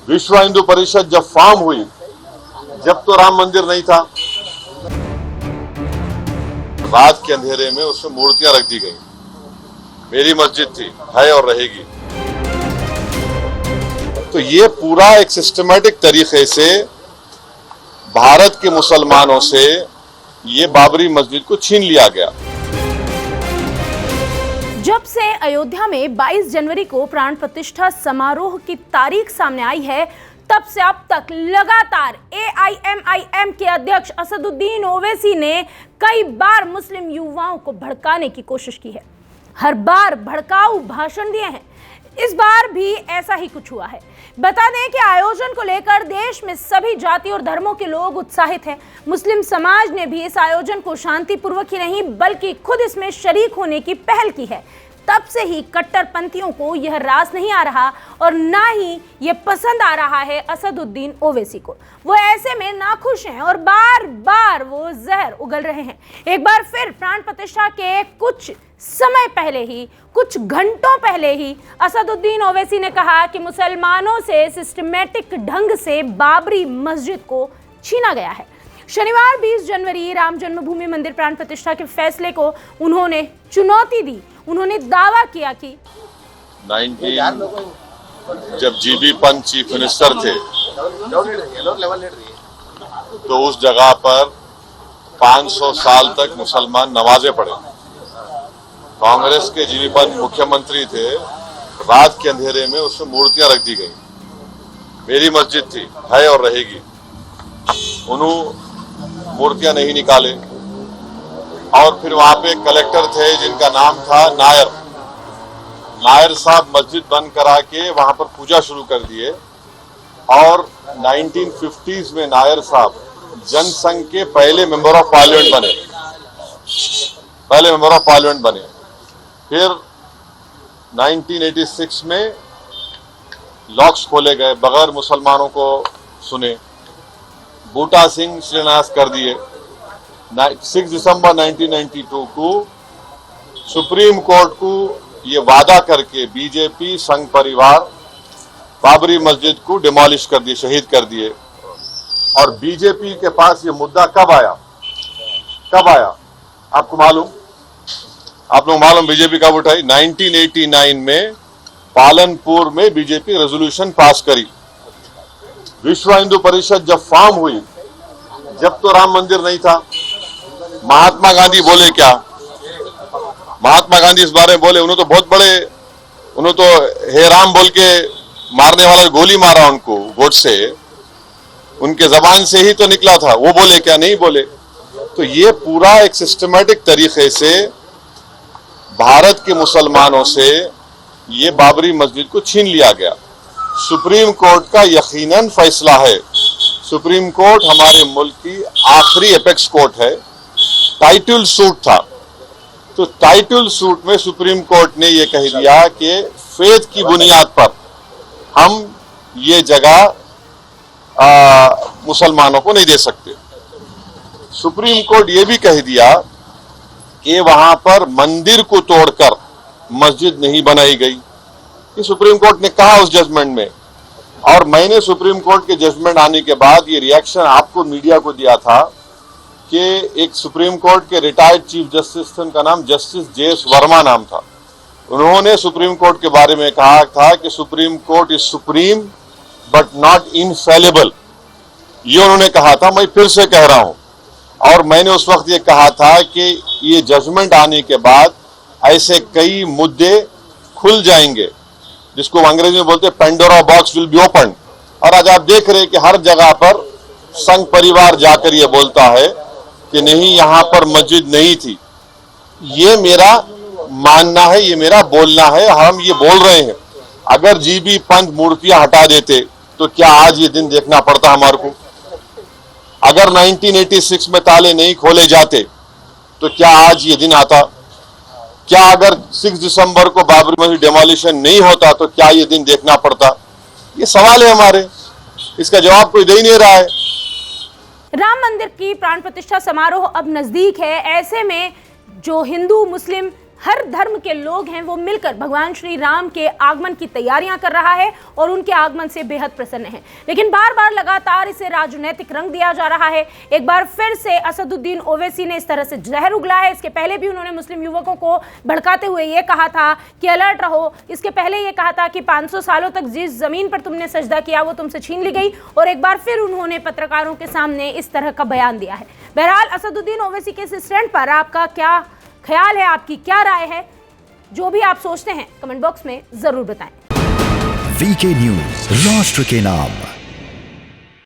विश्व हिंदू परिषद जब फॉर्म हुई, जब तो राम मंदिर नहीं था। रात के अंधेरे में उसमें मूर्तियां रख दी गई। मेरी मस्जिद थी, है और रहेगी। तो ये पूरा एक सिस्टमैटिक तरीके से भारत के मुसलमानों से ये बाबरी मस्जिद को छीन लिया गया। जब से अयोध्या में 22 जनवरी को प्राण प्रतिष्ठा समारोह की तारीख सामने आई है, तब से अब तक लगातार AIMIM के अध्यक्ष असदुद्दीन ओवैसी ने कई बार मुस्लिम युवाओं को भड़काने की कोशिश की है। हर बार भड़काऊ भाषण दिए हैं। इस बार भी ऐसा ही कुछ हुआ है। बता दें कि आयोजन को लेकर देश में सभी जाति और धर्मों के लोग उत्साहित हैं। मुस्लिम समाज ने भी इस आयोजन को शांतिपूर्वक ही नहीं बल्कि खुद इसमें शरीक होने की पहल की है। तब से ही कट्टरपंथियों को यह रास नहीं आ रहा और ना ही ये पसंद आ रहा है असदुद्दीन ओवैसी को। वो ऐसे में नाखुश हैं और बार बार वो जहर उगल रहे हैं। एक बार फिर प्राण प्रतिष्ठा के कुछ समय पहले ही, कुछ घंटों पहले ही असदुद्दीन ओवैसी ने कहा कि मुसलमानों से सिस्टमैटिक ढंग से बाबरी मस्जिद को छीना गया है। शनिवार 20 जनवरी राम जन्मभूमि मंदिर प्राण प्रतिष्ठा के फैसले को उन्होंने चुनौती दी। उन्होंने दावा किया कि जब जीबी पंत चीफ मिनिस्टर थे तो उस जगह पर 500 साल तक मुसलमान नमाजें पढ़े। कांग्रेस के जीबी पंत मुख्यमंत्री थे। रात के अंधेरे में उसमें मूर्तियां रख दी गई। मेरी मस्जिद थी, है और रहेगी। उन्होंने मूर्तियां नहीं निकाले। और फिर वहां पे कलेक्टर थे जिनका नाम था नायर। नायर साहब मस्जिद बंद करा के वहां पर पूजा शुरू कर दिए। और 1950s में नायर साहब जनसंघ के पहले मेंबर ऑफ पार्लियामेंट बने। फिर 1986 में लॉक्स खोले गए, बगैर मुसलमानों को सुने। बूटा सिंह शिलान्यास कर दिए। 6 दिसंबर 1992 को सुप्रीम कोर्ट को ये वादा करके बीजेपी संघ परिवार बाबरी मस्जिद को डिमोलिश कर दिए, शहीद कर दिए। और बीजेपी के पास ये मुद्दा कब आया आपको मालूम? आप लोग मालूम बीजेपी कब उठाई? 1989 में पालनपुर में बीजेपी रेजोल्यूशन पास करी। विश्व हिंदू परिषद जब फॉर्म हुई, जब तो राम मंदिर नहीं था। महात्मा गांधी बोले क्या? महात्मा गांधी इस बारे में बोले, उन्होंने तो बहुत बड़े, उन्होंने तो हे राम बोल के मारने वाला गोली मारा उनको गोडसे, उनके जबान से ही तो निकला था। वो बोले क्या? नहीं बोले। तो ये पूरा एक सिस्टमैटिक तरीके से भारत के मुसलमानों से ये बाबरी मस्जिद को छीन लिया गया। सुप्रीम कोर्ट का यकीनन फैसला है। सुप्रीम कोर्ट हमारे मुल्क की आखिरी एपेक्स कोर्ट है। टाइटल सूट था, तो टाइटल सूट में सुप्रीम कोर्ट ने यह कह दिया कि फेथ की बुनियाद पर हम ये जगह मुसलमानों को नहीं दे सकते। सुप्रीम कोर्ट ये भी कह दिया कि वहां पर मंदिर को तोड़कर मस्जिद नहीं बनाई गई। ये सुप्रीम कोर्ट ने कहा उस जजमेंट में। और मैंने सुप्रीम कोर्ट के जजमेंट आने के बाद ये रिएक्शन आपको मीडिया को दिया था कि एक सुप्रीम कोर्ट के रिटायर्ड चीफ जस्टिस थे, उनका नाम जस्टिस JS वर्मा नाम था। उन्होंने सुप्रीम कोर्ट के बारे में कहा था कि supreme court is supreme but not infallible. ये उन्होंने कहा था, मैं फिर से कह रहा हूं। और मैंने उस वक्त ये कहा था कि ये जजमेंट आने के बाद ऐसे कई मुद्दे खुल जाएंगे, जिसको अंग्रेजी में बोलते हैं Pandora box will be open. और आज आप देख रहे हैं कि हर जगह पर संघ परिवार जाकर ये बोलता है कि नहीं, यहां पर मस्जिद नहीं थी। ये मेरा मानना है, ये मेरा बोलना है, हम ये बोल रहे हैं। अगर जीबी पंत मूर्तियां हटा देते तो क्या आज ये दिन देखना पड़ता हमारे को? अगर 1986 में ताले नहीं खोले जाते तो क्या आज ये दिन आता? क्या अगर 6 दिसंबर को बाबरी मस्जिद डेमोलिशन नहीं होता तो क्या ये दिन देखना पड़ता? ये सवाल है हमारे, इसका जवाब कोई दे ही नहीं रहा है। राम मंदिर की प्राण प्रतिष्ठा समारोह अब नजदीक है। ऐसे में जो हिंदू मुस्लिम हर धर्म के लोग हैं वो मिलकर भगवान श्री राम के आगमन की तैयारियां कर रहा है और उनके आगमन से बेहद प्रसन्न है। लेकिन बार बार लगातार इसे राजनीतिक रंग दिया जा रहा है। एक बार फिर से असदुद्दीन ओवैसी ने इस तरह से जहर उगला है। इसके पहले भी उन्होंने मुस्लिम युवकों को भड़काते हुए ये कहा था कि अलर्ट रहो। इसके पहले ये कहा था कि 500 सालों तक जिस जमीन पर तुमने सजदा किया वो तुमसे छीन ली गई, और एक बार फिर उन्होंने पत्रकारों के सामने इस तरह का बयान दिया है। बहरहाल असदुद्दीन ओवैसी के इस स्टैंड पर आपका क्या ख्याल है, आपकी क्या राय है? जो भी आप सोचते हैं कमेंट बॉक्स में जरूर बताएं। वीके न्यूज, राष्ट्र के नाम।